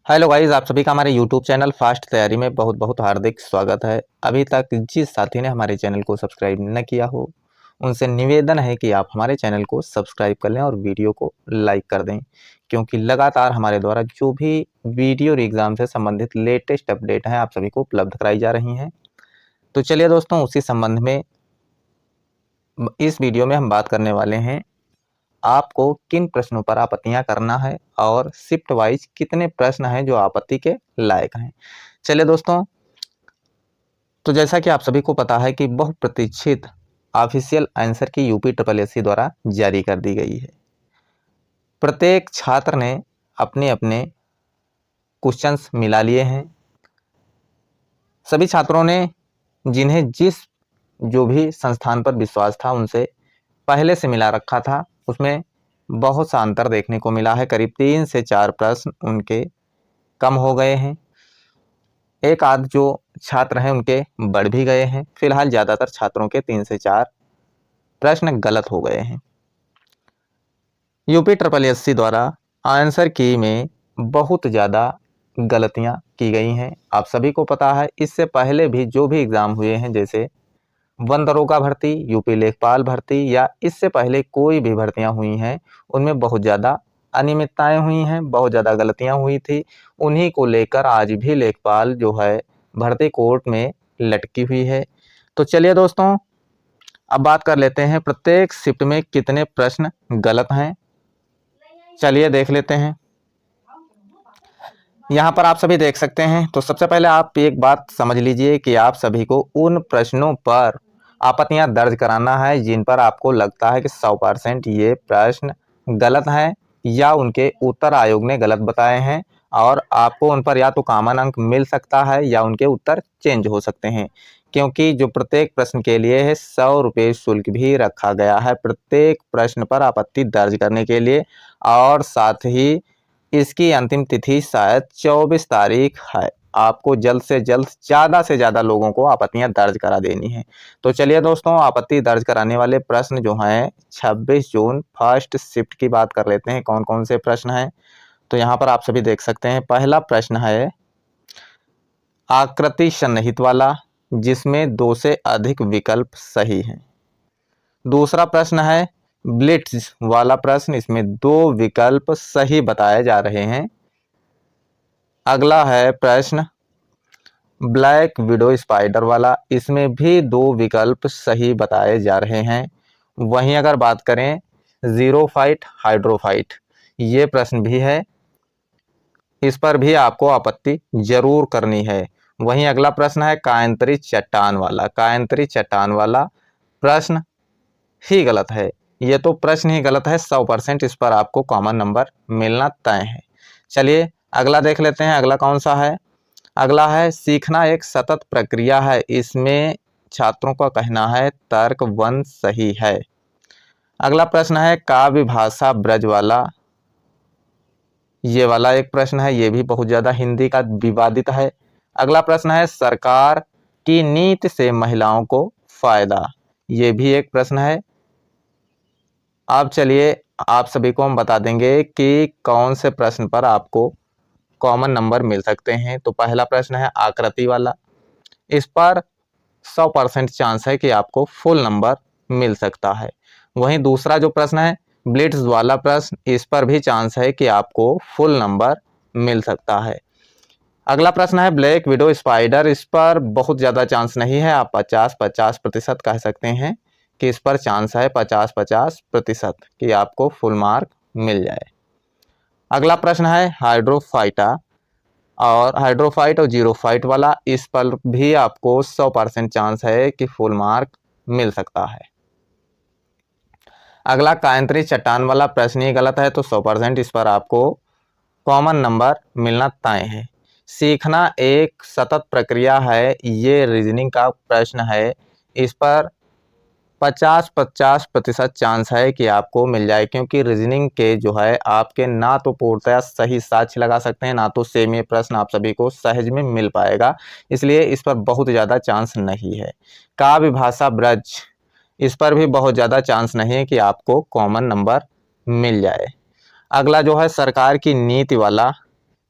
Hello guys, आप सभी का हमारे यूट्यूब चैनल फास्ट तैयारी में बहुत बहुत हार्दिक स्वागत है। अभी तक जिस साथी ने हमारे चैनल को सब्सक्राइब न किया हो उनसे निवेदन है कि आप हमारे चैनल को सब्सक्राइब कर लें और वीडियो को लाइक कर दें, क्योंकि लगातार हमारे द्वारा जो भी वीडियो और एग्ज़ाम से संबंधित लेटेस्ट अपडेट हैं आप सभी को उपलब्ध कराई जा रही हैं। तो चलिए दोस्तों, उसी संबंध में इस वीडियो में हम बात करने वाले हैं आपको किन प्रश्नों पर आपत्तियां करना है और शिफ्ट वाइज कितने प्रश्न हैं जो आपत्ति के लायक हैं। चलिए दोस्तों, तो जैसा कि आप सभी को पता है कि बहुप्रतीक्षित ऑफिशियल आंसर की यूपी ट्रिपल एससी द्वारा जारी कर दी गई है। प्रत्येक छात्र ने अपने अपने क्वेश्चंस मिला लिए हैं। सभी छात्रों ने जिन्हें जिस जो भी संस्थान पर विश्वास था उनसे पहले से मिला रखा था, उसमें बहुत सा अंतर देखने को मिला है। करीब 3 से 4 प्रश्न उनके कम हो गए हैं। एक आध जो छात्र हैं उनके बढ़ भी गए हैं। फिलहाल ज़्यादातर छात्रों के 3 से 4 प्रश्न गलत हो गए हैं। यूपी ट्रिपल एससी द्वारा आंसर की में बहुत ज़्यादा गलतियां की गई हैं। आप सभी को पता है, इससे पहले भी जो भी एग्ज़ाम हुए हैं, जैसे वन दरोगा भर्ती, यूपी लेखपाल भर्ती या इससे पहले कोई भी भर्तियां हुई हैं, उनमें बहुत ज़्यादा अनियमितताएं हुई हैं, बहुत ज़्यादा गलतियां हुई थी। उन्हीं को लेकर आज भी लेखपाल जो है भर्ती कोर्ट में लटकी हुई है। तो चलिए दोस्तों, अब बात कर लेते हैं प्रत्येक शिफ्ट में कितने प्रश्न गलत हैं। चलिए देख लेते हैं। यहाँ पर आप सभी देख सकते हैं। तो सबसे पहले आप एक बात समझ लीजिए कि आप सभी को उन प्रश्नों पर आपत्तियां दर्ज कराना है जिन पर आपको लगता है कि 100% ये प्रश्न गलत हैं या उनके उत्तर आयोग ने गलत बताए हैं और आपको उन पर या तो कॉमन अंक मिल सकता है या उनके उत्तर चेंज हो सकते हैं। क्योंकि जो प्रत्येक प्रश्न के लिए है 100 रुपये शुल्क भी रखा गया है प्रत्येक प्रश्न पर आपत्ति दर्ज करने के लिए। और साथ ही इसकी अंतिम तिथि शायद 24 तारीख है। आपको जल्द से जल्द ज़्यादा से ज़्यादा लोगों को आपत्तियां दर्ज करा देनी है। तो चलिए दोस्तों, आपत्ति दर्ज कराने वाले प्रश्न जो हैं 26 जून फर्स्ट शिफ्ट की बात कर लेते हैं। कौन कौन से प्रश्न हैं, तो यहाँ पर आप सभी देख सकते हैं। पहला प्रश्न है आकृति सन्निहित वाला, जिसमें 2 से अधिक विकल्प सही हैं। दूसरा प्रश्न है ब्लिट्ज वाला प्रश्न, इसमें 2 विकल्प सही बताए जा रहे हैं। अगला है प्रश्न ब्लैक विडो स्पाइडर वाला, इसमें भी 2 विकल्प सही बताए जा रहे हैं। वहीं अगर बात करें जीरोफाइट हाइड्रोफाइट, ये प्रश्न भी है, इस पर भी आपको आपत्ति जरूर करनी है। वहीं अगला प्रश्न है कायंत्री चट्टान वाला। कायंत्री चट्टान वाला प्रश्न ही गलत है। ये तो प्रश्न ही गलत है, 100% इस पर आपको कॉमन नंबर मिलना तय है। चलिए अगला देख लेते हैं। अगला कौन सा है? अगला है सीखना एक सतत प्रक्रिया है, इसमें छात्रों का कहना है तर्क 1 सही है। अगला प्रश्न है काव्य भाषा ब्रज वाला, ये वाला एक प्रश्न है, ये भी बहुत ज़्यादा हिंदी का विवादित है। अगला प्रश्न है सरकार की नीति से महिलाओं को फायदा, ये भी एक प्रश्न है। अब चलिए आप सभी को हम बता देंगे कि कौन से प्रश्न पर आपको कॉमन नंबर मिल सकते हैं। तो पहला प्रश्न है आकृति वाला, इस पर 100% चांस है कि आपको फुल नंबर मिल सकता है। वहीं दूसरा जो प्रश्न है ब्लिट्ज वाला प्रश्न, इस पर भी चांस है कि आपको फुल नंबर मिल सकता है। अगला प्रश्न है ब्लैक विडो स्पाइडर, इस पर बहुत ज़्यादा चांस नहीं है, आप 50-50% कह सकते हैं कि इस पर चांस है 50-50% कि आपको फुल मार्क मिल जाए। अगला प्रश्न है हाइड्रोफाइटा और हाइड्रोफाइट और जीरोफाइट वाला, इस पर भी आपको 100% चांस है कि फुल मार्क मिल सकता है। अगला कायंत्री चट्टान वाला प्रश्न ही गलत है, तो 100% इस पर आपको कॉमन नंबर मिलना तय है। सीखना एक सतत प्रक्रिया है, ये रीजनिंग का प्रश्न है, इस पर 50-50% चांस है कि आपको मिल जाए, क्योंकि रीजनिंग के जो है आपके ना तो पूर्णतः सही साक्ष्य लगा सकते हैं, ना तो सेम ये प्रश्न आप सभी को सहज में मिल पाएगा, इसलिए इस पर बहुत ज़्यादा चांस नहीं है। काव्य भाषा ब्रज, इस पर भी बहुत ज़्यादा चांस नहीं है कि आपको कॉमन नंबर मिल जाए। अगला जो है सरकार की नीति वाला,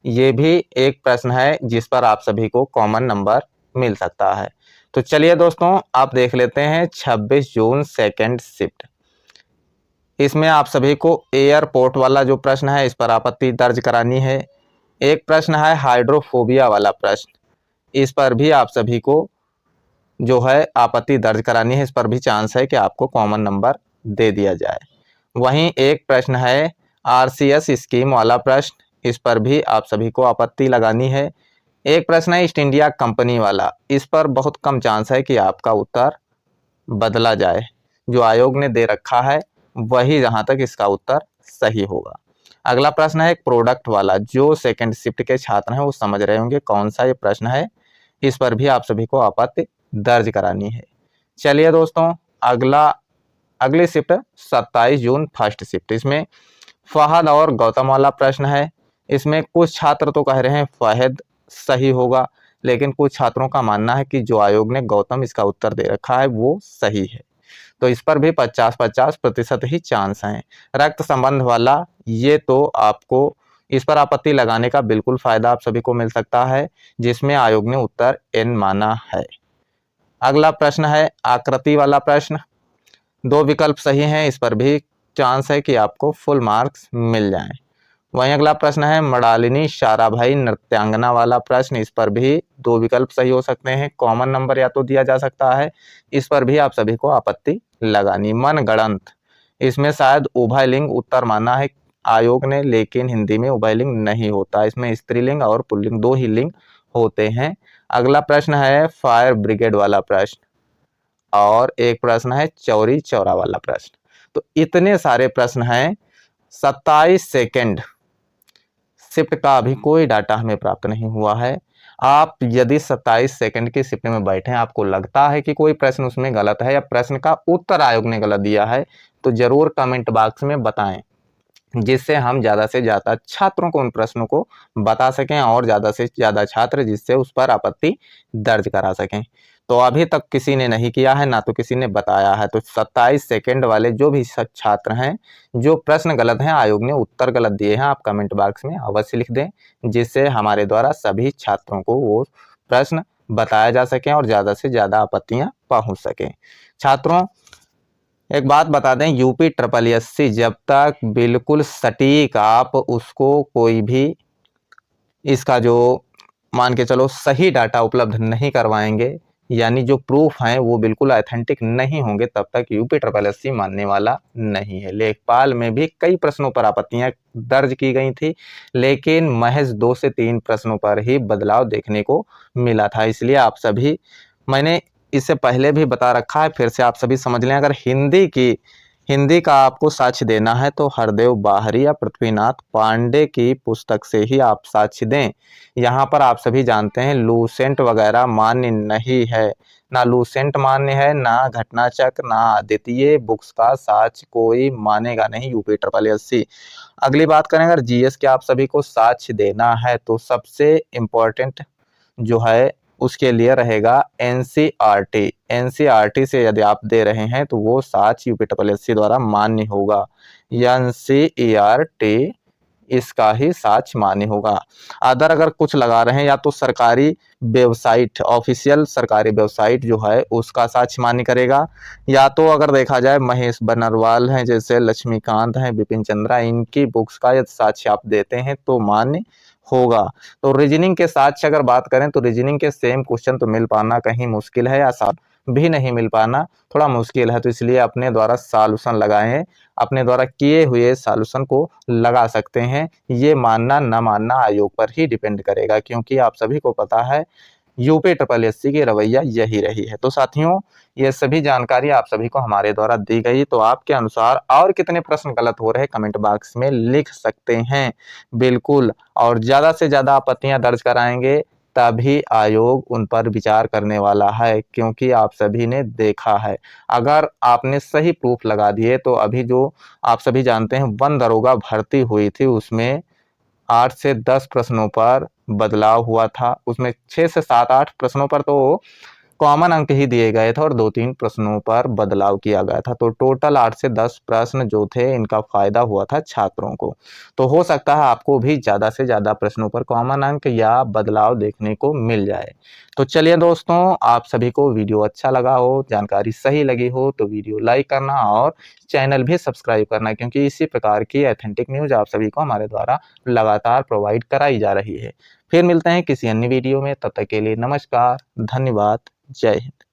ये भी एक प्रश्न है जिस पर आप सभी को कॉमन नंबर मिल सकता है। तो चलिए दोस्तों, आप देख लेते हैं 26 जून सेकंड शिफ्ट। इसमें आप सभी को एयरपोर्ट वाला जो प्रश्न है इस पर आपत्ति दर्ज करानी है। एक प्रश्न है हाइड्रोफोबिया वाला प्रश्न, इस पर भी आप सभी को जो है आपत्ति दर्ज करानी है। इस पर भी चांस है कि आपको कॉमन नंबर दे दिया जाए। वहीं एक प्रश्न है आरसीएस स्कीम वाला प्रश्न, इस पर भी आप सभी को आपत्ति लगानी है। एक प्रश्न है ईस्ट इंडिया कंपनी वाला, इस पर बहुत कम चांस है कि आपका उत्तर बदला जाए। जो आयोग ने दे रखा है वही जहां तक इसका उत्तर सही होगा। अगला प्रश्न है एक प्रोडक्ट वाला, जो सेकंड शिफ्ट के छात्र हैं वो समझ रहे होंगे कौन सा ये प्रश्न है। इस पर भी आप सभी को आपत्ति दर्ज करानी है। चलिए दोस्तों, अगली शिफ्ट 27 जून फर्स्ट शिफ्ट। इसमें फहद और गौतम वाला प्रश्न है। इसमें कुछ छात्र तो कह रहे हैं फहद सही होगा, लेकिन कुछ छात्रों का मानना है कि जो आयोग ने गौतम इसका उत्तर दे रखा है वो सही है। तो इस पर भी 50-50% ही चांस हैं। रक्त संबंध वाला, ये तो आपको इस पर आपत्ति लगाने का बिल्कुल फायदा आप सभी को मिल सकता है, जिसमें आयोग ने उत्तर एन माना है। अगला प्रश्न है आकृति वाला प्रश्न, दो विकल्प सही हैं, इस पर भी चांस है कि आपको फुल मार्क्स मिल जाएं। वहीं अगला प्रश्न है मृणालिनी साराभाई नृत्यांगना वाला प्रश्न, इस पर भी दो विकल्प सही हो सकते हैं, कॉमन नंबर या तो दिया जा सकता है। इस पर भी आप सभी को आपत्ति लगानी। मनगढ़ंत, इसमें शायद उभयलिंग उत्तर माना है आयोग ने, लेकिन हिंदी में उभयलिंग नहीं होता, इसमें स्त्रीलिंग और पुल्लिंग दो ही लिंग होते हैं। अगला प्रश्न है फायर ब्रिगेड वाला प्रश्न, और एक प्रश्न है चौरी चौरा वाला प्रश्न। तो इतने सारे प्रश्न हैं। 27 सेकंड शिफ्ट का अभी कोई डाटा हमें प्राप्त नहीं हुआ है। आप यदि 27 सेकंड की शिफ्ट में बैठे, आपको लगता है कि कोई प्रश्न उसमें गलत है या प्रश्न का उत्तर आयोग ने गलत दिया है, तो जरूर कमेंट बॉक्स में बताएं, जिससे हम ज़्यादा से ज़्यादा छात्रों को उन प्रश्नों को बता सकें और ज़्यादा से ज़्यादा छात्र जिससे उस पर आपत्ति दर्ज करा सकें। तो अभी तक किसी ने नहीं किया है, ना तो किसी ने बताया है। तो 27 सेकंड वाले जो भी छात्र हैं, जो प्रश्न गलत हैं, आयोग ने उत्तर गलत दिए हैं, आप कमेंट बॉक्स में अवश्य लिख दें, जिससे हमारे द्वारा सभी छात्रों को वो प्रश्न बताया जा सके और ज़्यादा से ज़्यादा आपत्तियाँ पहुँच सकें। छात्रों, एक बात बता दें, यूपी SSSC जब तक बिल्कुल सटीक आप उसको कोई भी इसका जो मान के चलो सही डाटा उपलब्ध नहीं करवाएंगे, यानी जो प्रूफ हैं वो बिल्कुल ऑथेंटिक नहीं होंगे, तब तक यूपी SSSC मानने वाला नहीं है। लेखपाल में भी कई प्रश्नों पर आपत्तियां दर्ज की गई थी, लेकिन महज 2 से 3 प्रश्नों पर ही बदलाव देखने को मिला था। इसलिए आप सभी, मैंने इससे पहले भी बता रखा है, फिर से आप सभी समझ लें। अगर हिंदी का आपको साक्ष्य देना है तो हरदेव बाहरी या पृथ्वीनाथ पांडे की पुस्तक से ही आप साक्ष्य दें। यहाँ पर आप सभी जानते हैं लूसेंट वगैरह मान्य नहीं है, ना लूसेंट मान्य है, ना घटनाचक्र, ना अद्वितीय बुक्स का साक्ष्य कोई मानेगा नहीं यूपी SSSC। अगली बात करें, अगर जीएस के आप सभी को साक्ष्य देना है तो सबसे इम्पोर्टेंट जो है उसके लिए रहेगा एनसीईआरटी। एनसीईआरटी से यदि आप दे रहे हैं तो वो साक्ष्य यूपी SSSC द्वारा मान्य होगा। एनसीईआरटी इसका ही साक्ष्य मान्य होगा। अदर अगर कुछ लगा रहे हैं, या तो सरकारी वेबसाइट, ऑफिशियल सरकारी वेबसाइट जो है उसका साक्ष्य मान्य करेगा, या तो अगर देखा जाए महेश बनरवाल हैं, जैसे लक्ष्मीकांत हैं, बिपिन चंद्रा, इनकी बुक्स का यदि साक्ष्य आप देते हैं तो मान्य होगा। तो रीजनिंग के साक्ष्य अगर बात करें तो रीजनिंग के सेम क्वेश्चन तो मिल पाना कहीं मुश्किल है, या भी नहीं मिल पाना थोड़ा मुश्किल है। तो इसलिए अपने द्वारा सॉल्यूशन लगाएं, अपने द्वारा किए हुए सॉल्यूशन को लगा सकते हैं। ये मानना न मानना आयोग पर ही डिपेंड करेगा, क्योंकि आप सभी को पता है यूपी SSSC की रवैया यही रही है। तो साथियों, ये सभी जानकारी आप सभी को हमारे द्वारा दी गई। तो आपके अनुसार और कितने प्रश्न गलत हो रहे हैं कमेंट बॉक्स में लिख सकते हैं बिल्कुल, और ज़्यादा से ज़्यादा आपत्तियां दर्ज कराएंगे तभी आयोग उन पर विचार करने वाला है, क्योंकि आप सभी ने देखा है अगर आपने सही प्रूफ लगा दिए तो अभी जो आप सभी जानते हैं वन दरोगा भर्ती हुई थी, उसमें 8 से 10 प्रश्नों पर बदलाव हुआ था, उसमें 6 से 7-8 प्रश्नों पर तो कॉमन अंक ही दिए गए थे और 2-3 प्रश्नों पर बदलाव किया गया था। तो टोटल 8 से 10 प्रश्न जो थे इनका फ़ायदा हुआ था छात्रों को। तो हो सकता है आपको भी ज़्यादा से ज़्यादा प्रश्नों पर कॉमन अंक या बदलाव देखने को मिल जाए। तो चलिए दोस्तों, आप सभी को वीडियो अच्छा लगा हो, जानकारी सही लगी हो तो वीडियो लाइक करना और चैनल भी सब्सक्राइब करना, क्योंकि इसी प्रकार की ऑथेंटिक न्यूज़ आप सभी को हमारे द्वारा लगातार प्रोवाइड कराई जा रही है। फिर मिलते हैं किसी अन्य वीडियो में, तब तक के लिए नमस्कार, धन्यवाद, जय हिंद।